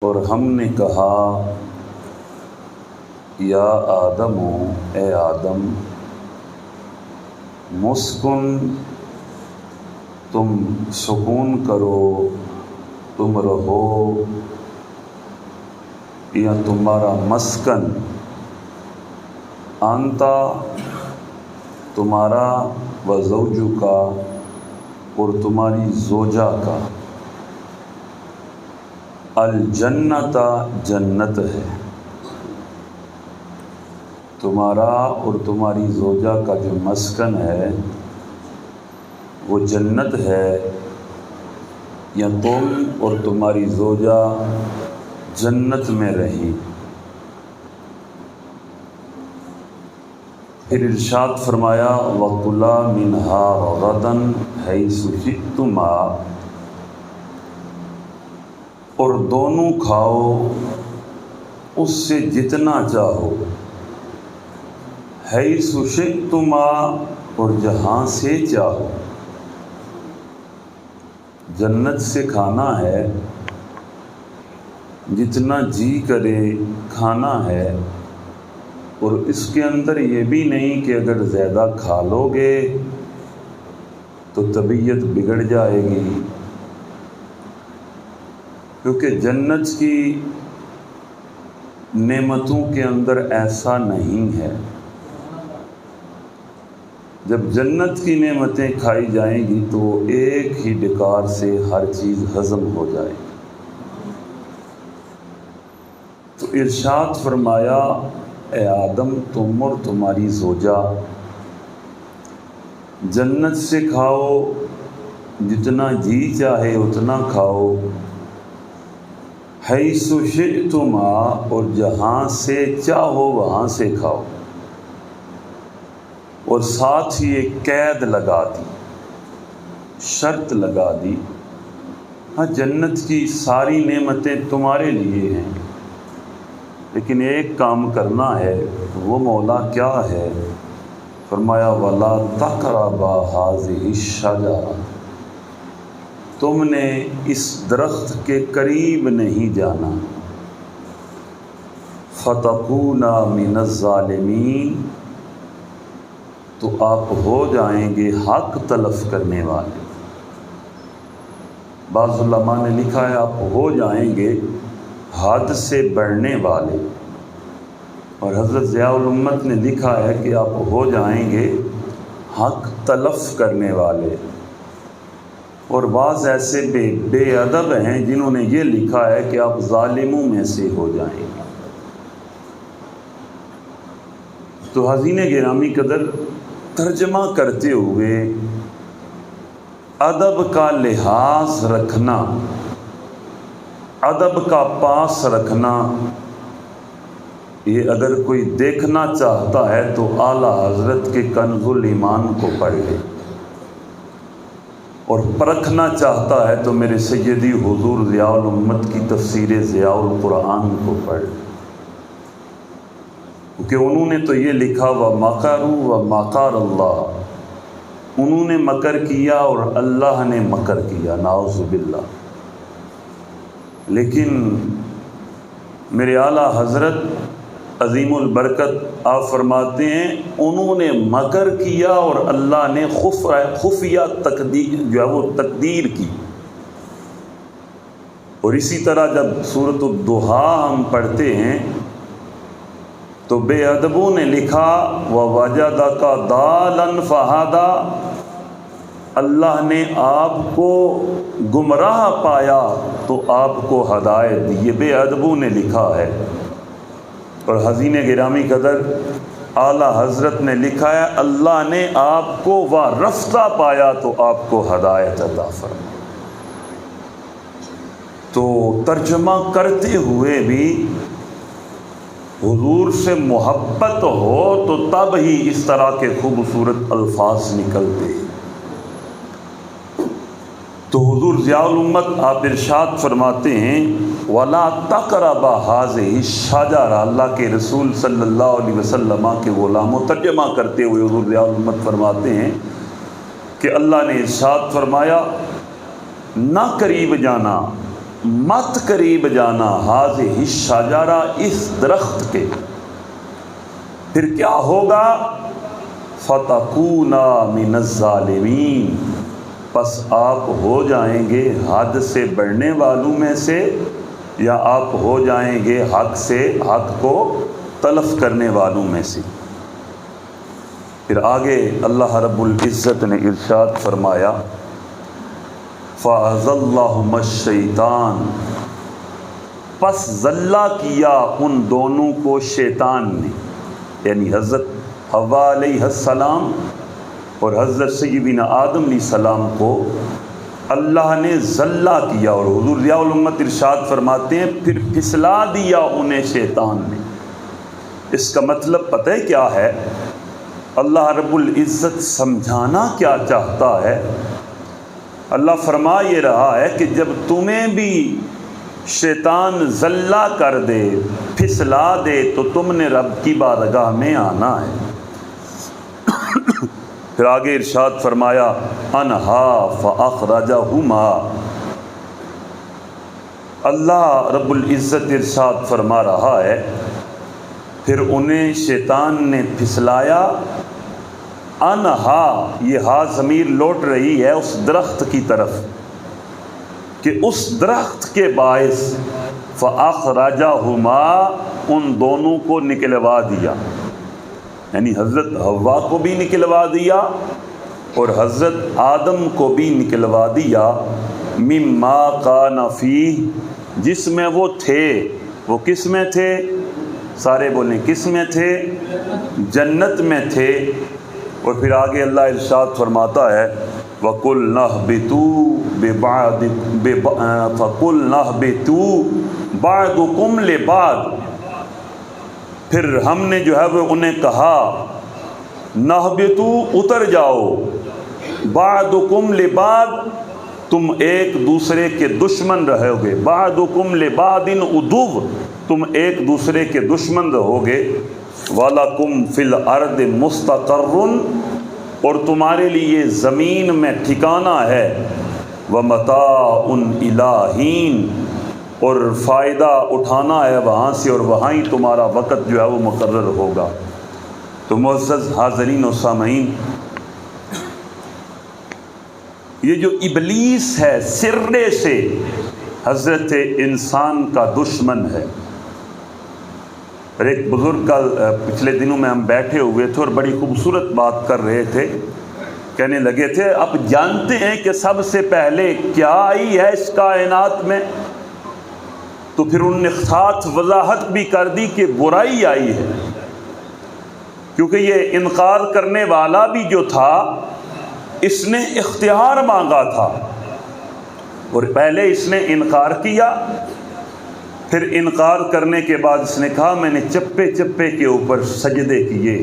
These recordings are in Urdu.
اور ہم نے کہا یا آدم، اے آدم، مسکن، تم سکون کرو، تم رہو، یا تمہارا مسکن، انتا، تمہارا، و زوجو کا، اور تمہاری زوجہ کا، الجنت، جنت ہے، تمہارا اور تمہاری زوجہ کا جو مسکن ہے وہ جنت ہے، یا تم اور تمہاری زوجہ جنت میں رہیں۔ پھر ارشاد فرمایا وَكُلَا مِنْهَا رَغَدًا حَيْثُ شِئْتُمَا، اور دونوں کھاؤ اس سے جتنا چاہو، حیث شئتما، اور جہاں سے چاہو۔ جنت سے کھانا ہے، جتنا جی کرے کھانا ہے، اور اس کے اندر یہ بھی نہیں کہ اگر زیادہ کھا لو گے تو طبیعت بگڑ جائے گی، کیونکہ جنت کی نعمتوں کے اندر ایسا نہیں ہے۔ جب جنت کی نعمتیں کھائی جائیں گی تو ایک ہی ڈکار سے ہر چیز ہضم ہو جائے گی۔ تو ارشاد فرمایا اے آدم، تم اور تمہاری زوجہ جنت سے کھاؤ، جتنا جی چاہے اتنا کھاؤ، حیث شئتما، اور جہاں سے چاہو وہاں سے کھاؤ۔ اور ساتھ ہی ایک قید لگا دی، شرط لگا دی، ہاں جنت کی ساری نعمتیں تمہارے لیے ہیں، لیکن ایک کام کرنا ہے۔ وہ مولا کیا ہے؟ فرمایا وَلَا تَقْرَبَا هَٰذِهِ الشَّجَرَةَ، تم نے اس درخت کے قریب نہیں جانا، فَتَكُونَا مِنَ الظَّالِمِينَ، تو آپ ہو جائیں گے حق تلف کرنے والے۔ بعض علماء نے لکھا ہے آپ ہو جائیں گے حد سے بڑھنے والے، اور حضرت ضیاء الامت نے لکھا ہے کہ آپ ہو جائیں گے حق تلف کرنے والے۔ اور بعض ایسے بے ادب ہیں جنہوں نے یہ لکھا ہے کہ آپ ظالموں میں سے ہو جائیں گے۔ تو حاضرین گرامی قدر، ترجمہ کرتے ہوئے ادب کا لحاظ رکھنا، ادب کا پاس رکھنا، یہ اگر کوئی دیکھنا چاہتا ہے تو اعلیٰ حضرت کے کنز الایمان کو پڑھ لے، اور پرکھنا چاہتا ہے تو میرے سیدی حضور ضیاء الامت کی تفسیر ضیاء القرآن کو پڑھ لے، کیونکہ انہوں نے تو یہ لکھا وَمَكَرُوا وَمَكَرَ اللَّهُ، انہوں نے مکر کیا اور اللہ نے مکر کیا، نعوذ باللہ۔ لیکن میرے اعلیٰ حضرت عظیم البرکت آپ فرماتے ہیں انہوں نے مکر کیا اور اللہ نے خفیہ تقدیر جو ہے وہ تقدیر کی۔ اور اسی طرح جب سورۃ الضحیٰ ہم پڑھتے ہیں تو بے ادبوں نے لکھا وَوَجَدَكَ ضَالًّا فَهَدَىٰ، اللہ نے آپ کو گمراہ پایا تو آپ کو ہدایت دی، یہ بے ادبوں نے لکھا ہے۔ اور حاضرین گرامی قدر، اعلیٰ حضرت نے لکھا ہے اللہ نے آپ کو وارفتہ پایا تو آپ کو ہدایت عطا فرمائی۔ تو ترجمہ کرتے ہوئے بھی حضور سے محبت ہو تو تب ہی اس طرح کے خوبصورت الفاظ نکلتے۔ تو حضور ضیاء الامت آپ ارشاد فرماتے ہیں وَلَا تَقْرَبَا هَٰذِهِ الشَّجَرَةَ، اللہ کے رسول صلی اللہ علیہ وسلم کے غلاموں ترجمہ کرتے ہوئے حضور ضیاء الامت فرماتے ہیں کہ اللہ نے ارشاد فرمایا نہ قریب جانا مت قریب جانا حاضر الشجرہ اس درخت کے، پھر کیا ہوگا؟ فتکونا من الظالمین، پس آپ ہو جائیں گے حد سے بڑھنے والوں میں سے، یا آپ ہو جائیں گے حق کو تلف کرنے والوں میں سے۔ پھر آگے اللہ رب العزت نے ارشاد فرمایا فَأَزَلَّهُمَ الشَّيْطَانُ، پس ذلہ کیا ان دونوں کو شیطان نے، یعنی حضرت حوا علیہ السلام اور حضرت سیدنا آدم علیہ السلام کو اللہ نے ذلہ کیا، اور حضور ضیاء الامت ارشاد فرماتے ہیں پھر پھسلا دیا انہیں شیطان نے۔ اس کا مطلب پتہ ہے کیا ہے؟ اللہ رب العزت سمجھانا کیا چاہتا ہے؟ اللہ فرما یہ رہا ہے کہ جب تمہیں بھی شیطان ذلہ کر دے، پھسلا دے، تو تم نے رب کی بارگاہ میں آنا ہے۔ پھر آگے ارشاد فرمایا انہا فاخرجہما، اللہ رب العزت ارشاد فرما رہا ہے پھر انہیں شیطان نے پھسلایا۔ انہا، یہ ہا ضمیر لوٹ رہی ہے اس درخت کی طرف کہ اس درخت کے باعث فاخرجہما، ان دونوں کو نکلوا دیا، یعنی حضرت حوا کو بھی نکلوا دیا اور حضرت آدم کو بھی نکلوا دیا، مما کان فیہ، جس میں وہ تھے۔ وہ کس میں تھے؟ سارے بولیں کس میں تھے؟ جنت میں تھے۔ اور پھر آگے اللہ ارشاد فرماتا ہے وَقُلْنَا اهْبِطُوا فَقُلْنَا اهْبِطُوا بَعْضُكُمْ لِبَعْضٍ، پھر ہم نے جو ہے وہ انہیں کہا نَهْبِطُوا، اتر جاؤ، بَعْضُكُمْ لِبَعْضٍ، تم ایک دوسرے کے دشمن رہو گے، بَعْضُكُمْ لِبَعْضٍ عُدُوٌّ، تم ایک دوسرے کے دشمن رہو گے، وَلَكُمْ فِي الْأَرْضِ مُسْتَقَرٌّ، اور تمہارے لیے زمین میں ٹھکانہ ہے، وَمَتَاعٌ إِلَىٰ حِینٍ، اور فائدہ اٹھانا ہے وہاں سے، اور وہاں ہی تمہارا وقت جو ہے وہ مقرر ہوگا۔ تو معزز حاضرین و سامعین، یہ جو ابلیس ہے سرے سے حضرت انسان کا دشمن ہے۔ اور ایک بزرگ کا پچھلے دنوں میں ہم بیٹھے ہوئے تھے اور بڑی خوبصورت بات کر رہے تھے، کہنے لگے تھے آپ جانتے ہیں کہ سب سے پہلے کیا آئی ہے اس کائنات میں؟ تو پھر انہوں نے ساتھ وضاحت بھی کر دی کہ برائی آئی ہے، کیونکہ یہ انکار کرنے والا بھی جو تھا اس نے اختیار مانگا تھا، اور پہلے اس نے انکار کیا، پھر انکار کرنے کے بعد اس نے کہا میں نے چپے چپے کے اوپر سجدے کیے،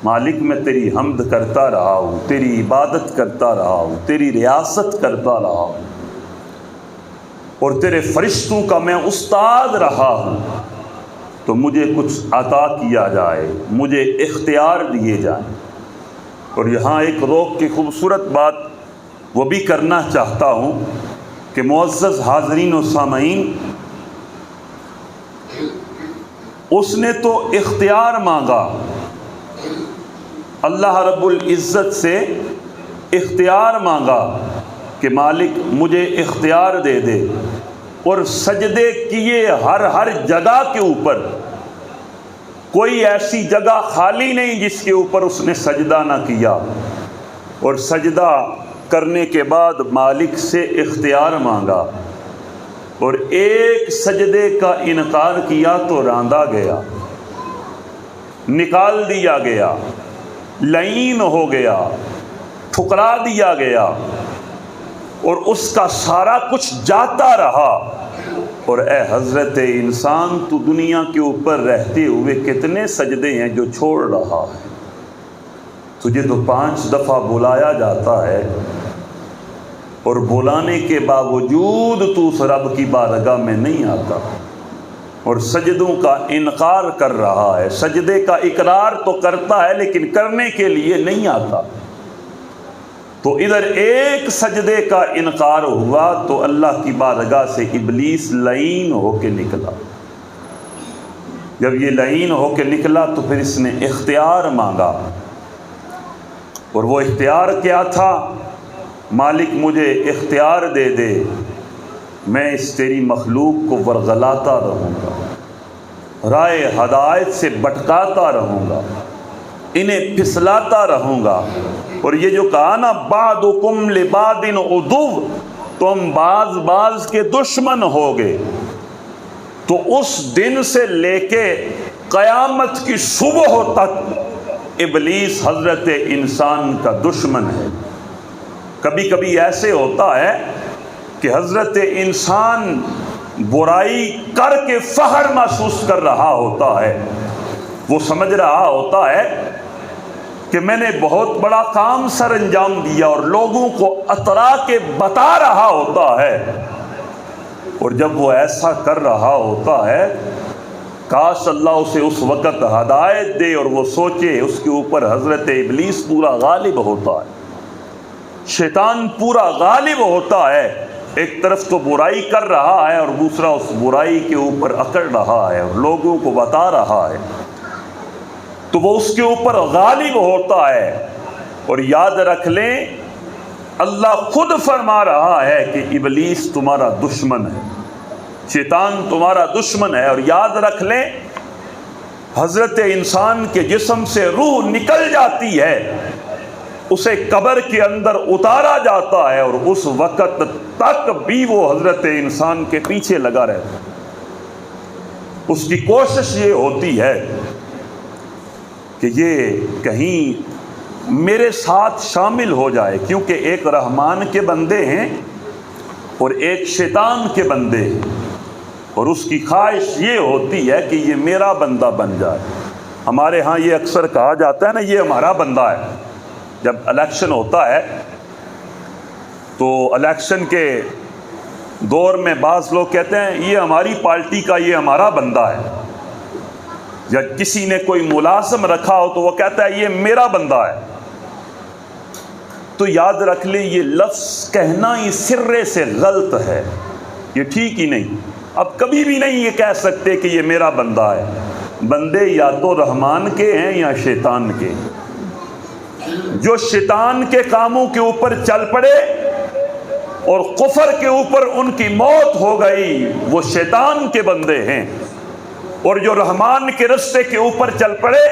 مالک میں تیری حمد کرتا رہا ہوں، تیری عبادت کرتا رہا ہوں، تیری ریاست کرتا رہا ہوں، اور تیرے فرشتوں کا میں استاد رہا ہوں، تو مجھے کچھ عطا کیا جائے، مجھے اختیار دیے جائیں۔ اور یہاں ایک روک کی خوبصورت بات وہ بھی کرنا چاہتا ہوں کہ معزز حاضرین و سامعین، اس نے تو اختیار مانگا، اللہ رب العزت سے اختیار مانگا کہ مالک مجھے اختیار دے دے، اور سجدے کیے ہر جگہ کے اوپر، کوئی ایسی جگہ خالی نہیں جس کے اوپر اس نے سجدہ نہ کیا، اور سجدہ کرنے کے بعد مالک سے اختیار مانگا، اور ایک سجدے کا انکار کیا تو راندا گیا، نکال دیا گیا، لعین ہو گیا، ٹھکرا دیا گیا، اور اس کا سارا کچھ جاتا رہا۔ اور اے حضرت انسان، تو دنیا کے اوپر رہتے ہوئے کتنے سجدے ہیں جو چھوڑ رہا ہے؟ تجھے تو 5 دفعہ بلایا جاتا ہے، اور بلانے کے باوجود تو اس رب کی بارگاہ میں نہیں آتا، اور سجدوں کا انکار کر رہا ہے، سجدے کا اقرار تو کرتا ہے لیکن کرنے کے لیے نہیں آتا۔ تو ادھر ایک سجدے کا انکار ہوا تو اللہ کی بارگاہ سے ابلیس لعین ہو کے نکلا۔ جب یہ لعین ہو کے نکلا تو پھر اس نے اختیار مانگا، اور وہ اختیار کیا تھا؟ مالک مجھے اختیار دے دے، میں اس تیری مخلوق کو ورغلاتا رہوں گا، رائے ہدایت سے بٹکاتا رہوں گا، انہیں پھسلاتا رہوں گا۔ اور یہ جو کہا نا بعضکم لبعض عدو، تم بعض کے دشمن ہوگے، تو اس دن سے لے کے قیامت کی صبح تک ابلیس حضرت انسان کا دشمن ہے۔ کبھی کبھی ایسے ہوتا ہے کہ حضرت انسان برائی کر کے فخر محسوس کر رہا ہوتا ہے، وہ سمجھ رہا ہوتا ہے کہ میں نے بہت بڑا کام سر انجام دیا، اور لوگوں کو اترا کے بتا رہا ہوتا ہے۔ اور جب وہ ایسا کر رہا ہوتا ہے، کاش اللہ اسے اس وقت ہدایت دے اور وہ سوچے اس کے اوپر حضرت ابلیس پورا غالب ہوتا ہے، شیطان پورا غالب ہوتا ہے۔ ایک طرف تو برائی کر رہا ہے اور دوسرا اس برائی کے اوپر اکڑ رہا ہے اور لوگوں کو بتا رہا ہے، تو وہ اس کے اوپر غالب ہوتا ہے۔ اور یاد رکھ لیں اللہ خود فرما رہا ہے کہ ابلیس تمہارا دشمن ہے، شیطان تمہارا دشمن ہے۔ اور یاد رکھ لیں حضرت انسان کے جسم سے روح نکل جاتی ہے، اسے قبر کے اندر اتارا جاتا ہے، اور اس وقت تک بھی وہ حضرت انسان کے پیچھے لگا رہتا ہے۔ اس کی کوشش یہ ہوتی ہے کہ یہ کہیں میرے ساتھ شامل ہو جائے، کیونکہ ایک رحمان کے بندے ہیں اور ایک شیطان کے بندے ہیں، اور اس کی خواہش یہ ہوتی ہے کہ یہ میرا بندہ بن جائے۔ ہمارے ہاں یہ اکثر کہا جاتا ہے نا، یہ ہمارا بندہ ہے۔ جب الیکشن ہوتا ہے تو الیکشن کے دور میں بعض لوگ کہتے ہیں یہ ہماری پارٹی کا یہ ہمارا بندہ ہے، یا کسی نے کوئی ملازم رکھا ہو تو وہ کہتا ہے یہ میرا بندہ ہے۔ تو یاد رکھ لیں یہ لفظ کہنا ہی سرے سے غلط ہے، یہ ٹھیک ہی نہیں۔ اب کبھی بھی نہیں یہ کہہ سکتے کہ یہ میرا بندہ ہے۔ بندے یا تو رحمان کے ہیں یا شیطان کے۔ جو شیطان کے کاموں کے اوپر چل پڑے اور کفر کے اوپر ان کی موت ہو گئی، وہ شیطان کے بندے ہیں، اور جو رحمان کے رستے کے اوپر چل پڑے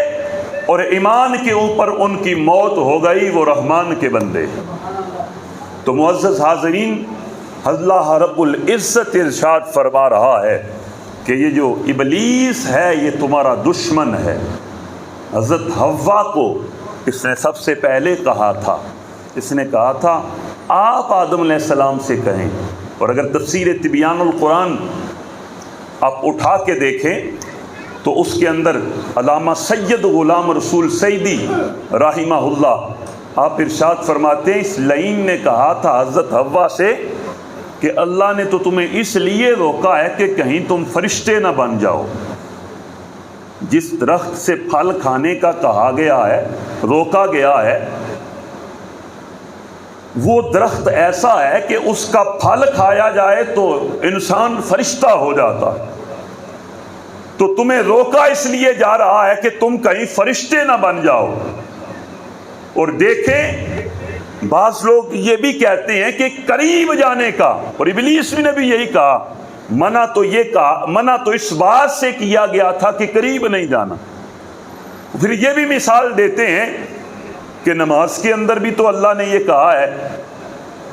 اور ایمان کے اوپر ان کی موت ہو گئی، وہ رحمان کے بندے ہیں۔ تو معزز حاضرین، اللہ رب العزت ارشاد فرما رہا ہے کہ یہ جو ابلیس ہے یہ تمہارا دشمن ہے۔ حضرت حوا کو اس نے سب سے پہلے کہا تھا، اس نے کہا تھا آپ آدم علیہ السلام سے کہیں۔ اور اگر تفسیر تبیان القرآن آپ اٹھا کے دیکھیں تو اس کے اندر علامہ سید غلام رسول سیدی رحمہ اللہ آپ ارشاد فرماتے ہیں اس لعین نے کہا تھا حضرت حوا سے کہ اللہ نے تو تمہیں اس لیے روکا ہے کہ کہیں تم فرشتے نہ بن جاؤ۔ جس درخت سے پھل کھانے کا کہا گیا ہے، روکا گیا ہے، وہ درخت ایسا ہے کہ اس کا پھل کھایا جائے تو انسان فرشتہ ہو جاتا ہے۔ تو تمہیں روکا اس لیے جا رہا ہے کہ تم کہیں فرشتے نہ بن جاؤ۔ اور دیکھیں بعض لوگ یہ بھی کہتے ہیں کہ قریب جانے کا، اور ابلیس نے بھی یہی کہا، منع تو اس بات سے کیا گیا تھا کہ قریب نہیں جانا۔ پھر یہ بھی مثال دیتے ہیں کہ نماز کے اندر بھی تو اللہ نے یہ کہا ہے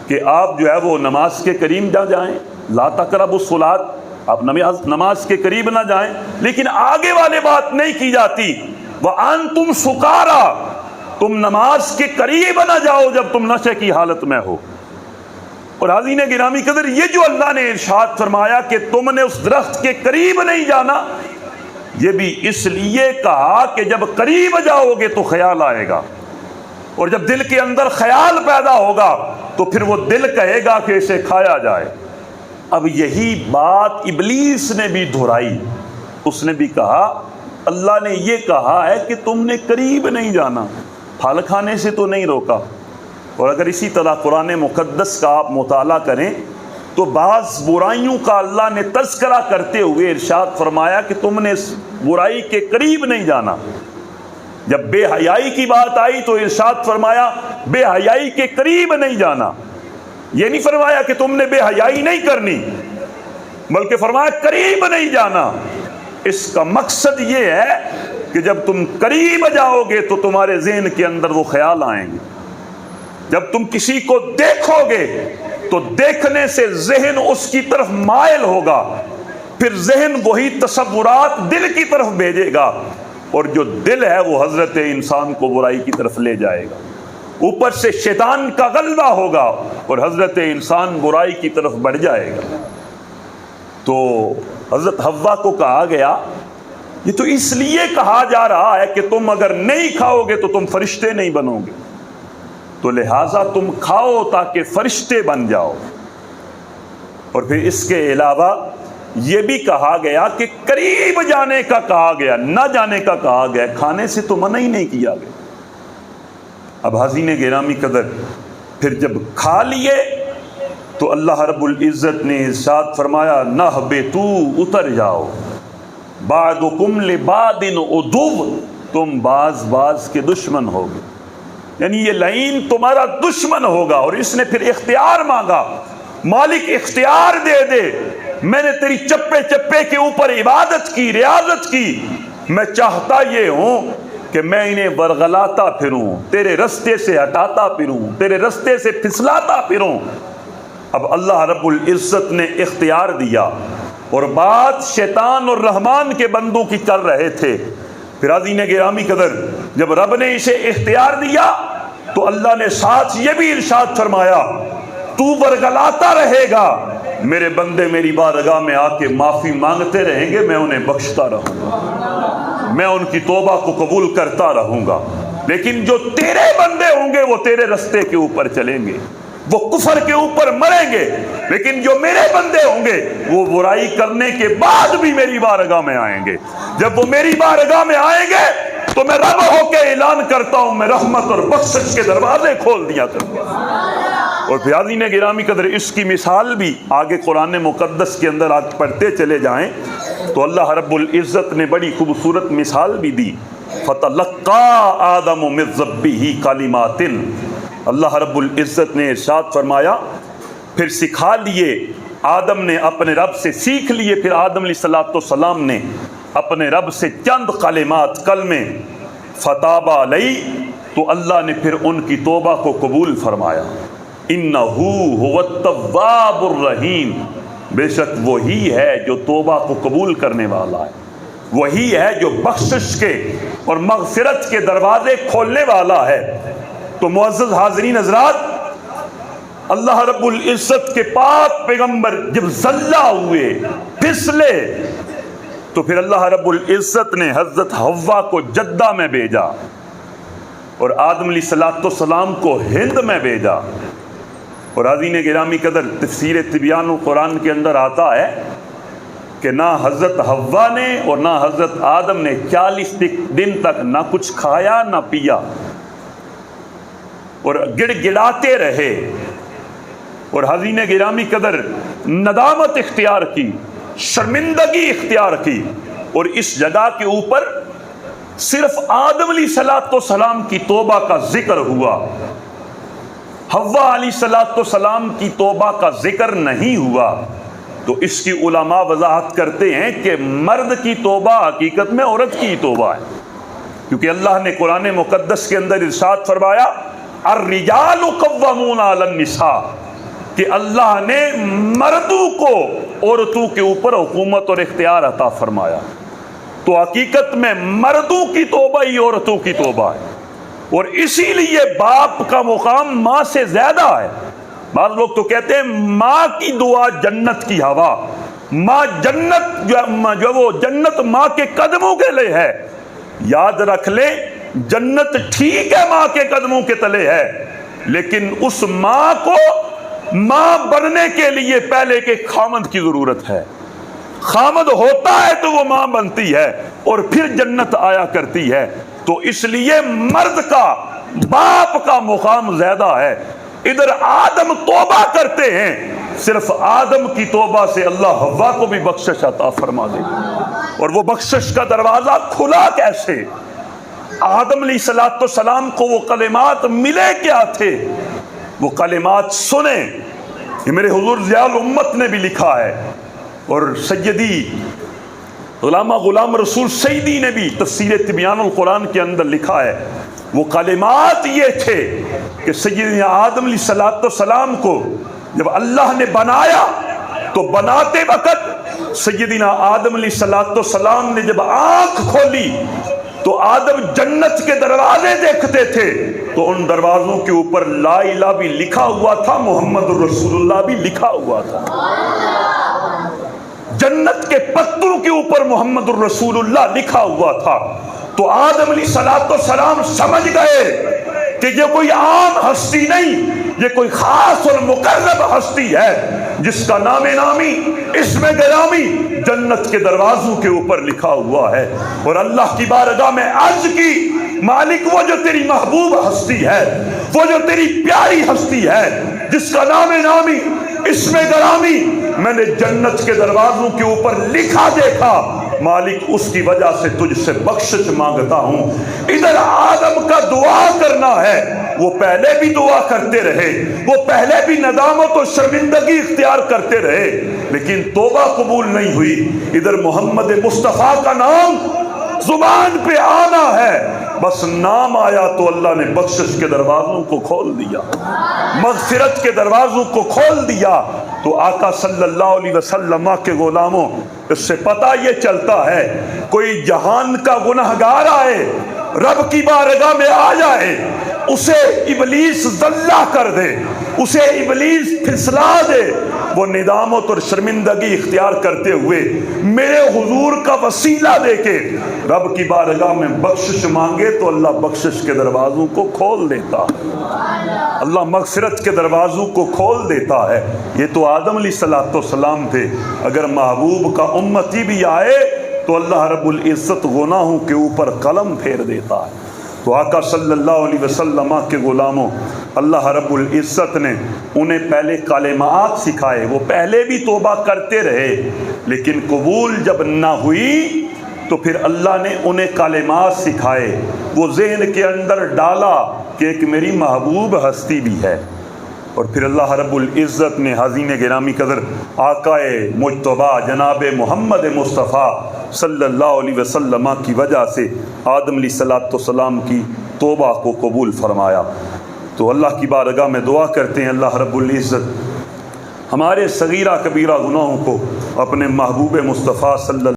کہ آپ جو ہے وہ نماز کے قریب نہ جائیں، لا تقربوا الصلاۃ، آپ نماز کے قریب نہ جائیں، لیکن آگے والے بات نہیں کی جاتی، وَأَنْتُمْ سُكَارَىٰ، تم نماز کے قریب نہ جاؤ جب تم نشے کی حالت میں ہو۔ اور حاضرین گرامی قدر، یہ جو اللہ نے ارشاد فرمایا کہ تم نے اس درخت کے قریب نہیں جانا، یہ بھی اس لیے کہا کہ جب قریب جاؤ گے تو خیال آئے گا، اور جب دل کے اندر خیال پیدا ہوگا تو پھر وہ دل کہے گا کہ اسے کھایا جائے۔ اب یہی بات ابلیس نے بھی دہرائی، اس نے بھی کہا اللہ نے یہ کہا ہے کہ تم نے قریب نہیں جانا، پھل کھانے سے تو نہیں روکا۔ اور اگر اسی طرح قرآن مقدس کا آپ مطالعہ کریں تو بعض برائیوں کا اللہ نے تذکرہ کرتے ہوئے ارشاد فرمایا کہ تم نے اس برائی کے قریب نہیں جانا۔ جب بے حیائی کی بات آئی تو ارشاد فرمایا بے حیائی کے قریب نہیں جانا۔ یہ نہیں فرمایا کہ تم نے بے حیائی نہیں کرنی، بلکہ فرمایا قریب نہیں جانا۔ اس کا مقصد یہ ہے کہ جب تم قریب جاؤ گے تو تمہارے ذہن کے اندر وہ خیال آئیں گے۔ جب تم کسی کو دیکھو گے تو دیکھنے سے ذہن اس کی طرف مائل ہوگا، پھر ذہن وہی تصورات دل کی طرف بھیجے گا، اور جو دل ہے وہ حضرت انسان کو برائی کی طرف لے جائے گا۔ اوپر سے شیطان کا غلبہ ہوگا اور حضرت انسان برائی کی طرف بڑھ جائے گا۔ تو حضرت حوا کو کہا گیا، یہ تو اس لیے کہا جا رہا ہے کہ تم اگر نہیں کھاؤ گے تو تم فرشتے نہیں بنو گے، تو لہٰذا تم کھاؤ تاکہ فرشتے بن جاؤ۔ اور پھر اس کے علاوہ یہ بھی کہا گیا کہ قریب جانے کا کہا گیا، نہ جانے کا کہا گیا، کھانے سے تو منع ہی نہیں کیا گیا۔ اب حاضرین گرامی قدر، پھر جب کھا لیے تو اللہ رب العزت نے ارشاد فرمایا نَہْبِطُوا، اتر جاؤ، بَعْضُكُمْ لِبَعْضٍ عُدُوٌّ، تم بعض کے دشمن ہوگے، یعنی یہ لعین تمہارا دشمن ہوگا۔ اور اس نے پھر اختیار مانگا، مالک اختیار دے دے، میں نے تیری چپے چپے کے اوپر عبادت کی، ریاضت کی، میں چاہتا یہ ہوں کہ میں انہیں ورغلاتا پھروں، تیرے رستے سے ہٹاتا پھروں، تیرے رستے سے پھسلاتا پھروں۔ اب اللہ رب العزت نے اختیار دیا، اور بات شیطان اور رحمان کے بندوں کی کر رہے تھے۔ پھر حاضرین گرامی قدر، جب رب نے اسے اختیار دیا تو اللہ نے ساتھ یہ بھی ارشاد فرمایا تو ورغلاتا رہے گا، میرے بندے میری بارگاہ میں آ کے معافی مانگتے رہیں گے، میں انہیں بخشتا رہوں گا، میں ان کی توبہ کو قبول کرتا رہوں گا۔ لیکن جو تیرے بندے ہوں گے وہ تیرے رستے کے اوپر چلیں گے، وہ کفر کے اوپر مریں گے، لیکن جو میرے بندے ہوں گے وہ برائی کرنے کے بعد بھی میری بارگاہ میں آئیں گے۔ جب وہ میری بارگاہ میں آئیں گے تو میں رب ہو کے اعلان کرتا ہوں، میں رحمت اور بخشش کے دروازے کھول دیا کروں گا۔ اور حاضرین گرامی قدر، اس کی مثال بھی آگے قرآن مقدس کے اندر آج پڑھتے چلے جائیں تو اللہ رب العزت نے بڑی خوبصورت مثال بھی دی۔ فَتَلَقَّىٰ آدَمُ مِن رَّبِّهِ کَلِمَاتٍ، اللہ رب العزت نے ارشاد فرمایا پھر سکھا لیے، آدم نے اپنے رب سے سیکھ لیے، پھر آدم علیہ السلام نے اپنے رب سے چند کلمات، کلمے، فَتَابَ عَلَيْهِ، تو اللہ نے پھر ان کی توبہ کو قبول فرمایا۔ اِنَّهُ هُوَ التَّوَّابُ الرَّحِيمُ، بے شک وہی ہے جو توبہ کو قبول کرنے والا ہے، وہی ہے جو بخشش کے اور مغفرت کے دروازے کھولنے والا ہے۔ تو معزز حاضرین حضرات، اللہ رب العزت کے پاک پیغمبر جب زلہ ہوئے، پھسلے، تو پھر اللہ رب العزت نے حضرت حوا کو جدہ میں بھیجا اور آدم علیہ السلام کو ہند میں بھیجا۔ اور حاضرین گرامی قدر، تفسیر تبیان القرآن کے اندر آتا ہے کہ نہ حضرت حوا نے اور نہ حضرت آدم نے 40 دن تک نہ کچھ کھایا نہ پیا، اور گڑ گڑاتے رہے، اور حاضرین گرامی قدر ندامت اختیار کی، شرمندگی اختیار کی، اور اس جگہ کے اوپر صرف آدم علیہ السلام کی توبہ کا ذکر ہوا، حوا علیہ السلام کی توبہ کا ذکر نہیں ہوا۔ تو اس کی علماء وضاحت کرتے ہیں کہ مرد کی توبہ حقیقت میں عورت کی توبہ ہے، کیونکہ اللہ نے قرآن مقدس کے اندر ارشاد فرمایا الرجال قوامون علی النساء، کہ اللہ نے مردوں کو عورتوں کے اوپر حکومت اور اختیار عطا فرمایا۔ تو حقیقت میں مردوں کی توبہ ہی عورتوں کی توبہ ہے، اور اسی لیے باپ کا مقام ماں سے زیادہ ہے۔ بعض لوگ تو کہتے ہیں ماں کی دعا جنت کی ہوا، ماں جنت جو وہ جنت ماں کے قدموں کے لئے ہے۔ یاد رکھ لیں، جنت ٹھیک ہے ماں کے قدموں کے تلے ہے، لیکن اس ماں کو ماں بننے کے لیے پہلے کے خامد کی ضرورت ہے۔ خامد ہوتا ہے تو وہ ماں بنتی ہے اور پھر جنت آیا کرتی ہے۔ تو اس لیے مرد کا باپ کا مقام زیادہ ہے، ادھر آدم توبہ کرتے ہیں، صرف آدم کی توبہ سے اللہ حوا کو بھی بخشش عطا فرما دے. اور وہ بخشش کا دروازہ کھلا کیسے؟ آدم علیہ السلام کو وہ کلمات ملے کیا تھے؟ وہ کلمات سنیں. یہ میرے حضور ضیاء الامت نے بھی لکھا ہے، اور سیدی علامہ غلام رسول سعیدی نے بھی تفسیر تبیان القرآن کے اندر لکھا ہے. وہ کلمات یہ تھے کہ سیدنا آدم علیہ السلام کو جب اللہ نے بنایا تو بناتے وقت سیدنا آدم علیہ السلام نے جب آنکھ کھولی تو آدم جنت کے دروازے دیکھتے تھے، تو ان دروازوں کے اوپر لا الہ بھی لکھا ہوا تھا، محمد رسول اللہ بھی لکھا ہوا تھا. جنت کے پتوں کے اوپر محمد الرسول اللہ لکھا ہوا تھا. تو آدم علیہ السلام سمجھ گئے کہ یہ کوئی عام ہستی نہیں، یہ کوئی خاص اور مقرب ہستی ہے جس کا نام نامی اسم گرامی جنت کے دروازوں کے اوپر لکھا ہوا ہے. اور اللہ کی بارگاہ میں عرض کی، مالک وہ جو تیری محبوب ہستی ہے، وہ جو تیری پیاری ہستی ہے جس کا نام نامی اسم گرامی میں نے جنت کے دروازوں کے اوپر لکھا دیکھا، مالک اس کی وجہ سے تجھ سے بخشش مانگتا ہوں. ادھر آدم کا دعا کرنا ہے، وہ پہلے بھی دعا کرتے رہے، وہ پہلے بھی ندامت و شرمندگی اختیار کرتے رہے، لیکن توبہ قبول نہیں ہوئی. ادھر محمد مصطفیٰ کا نام زبان پہ آنا ہے، بس نام آیا تو اللہ نے بخشش کے دروازوں کو کھول دیا، مغفرت کے دروازوں کو کھول دیا. تو آقا صلی اللہ علیہ وسلم کے غلاموں، اس سے پتہ یہ چلتا ہے کوئی جہان کا گنہگار آئے، رب کی بارگاہ میں آ جائے، اسے ابلیس ذلہ کر دے، اسے ابلیس پھسلا دے، وہ ندامت اور شرمندگی اختیار کرتے ہوئے میرے حضور کا وسیلہ دے کے رب کی بارگاہ میں بخشش مانگے تو اللہ بخشش کے دروازوں کو کھول دیتا ہے، اللہ مغفرت کے دروازوں کو کھول دیتا ہے. یہ تو آدم علیہ السلام تھے. اگر محبوب کا امتی بھی آئے تو اللہ رب العزت گناہوں کے اوپر قلم پھیر دیتا ہے. تو آقا صلی اللہ علیہ وسلم کے غلاموں، اللہ رب العزت نے انہیں پہلے کلمات سکھائے. وہ پہلے بھی توبہ کرتے رہے، لیکن قبول جب نہ ہوئی تو پھر اللہ نے انہیں کلمات سکھائے. وہ ذہن کے اندر ڈالا کہ ایک میری محبوب ہستی بھی ہے. اور پھر اللہ رب العزت نے عظیم گرامی قدر آقائے مجتبی جناب محمد مصطفیٰ صلی اللہ علیہ وسلم کی وجہ سے آدم علیہ السلام کی توبہ کو قبول فرمایا. تو اللہ کی بارگاہ میں دعا کرتے ہیں اللہ رب العزت ہمارے صغیرہ کبیرہ گناہوں کو اپنے محبوب مصطفیٰ صلی اللہ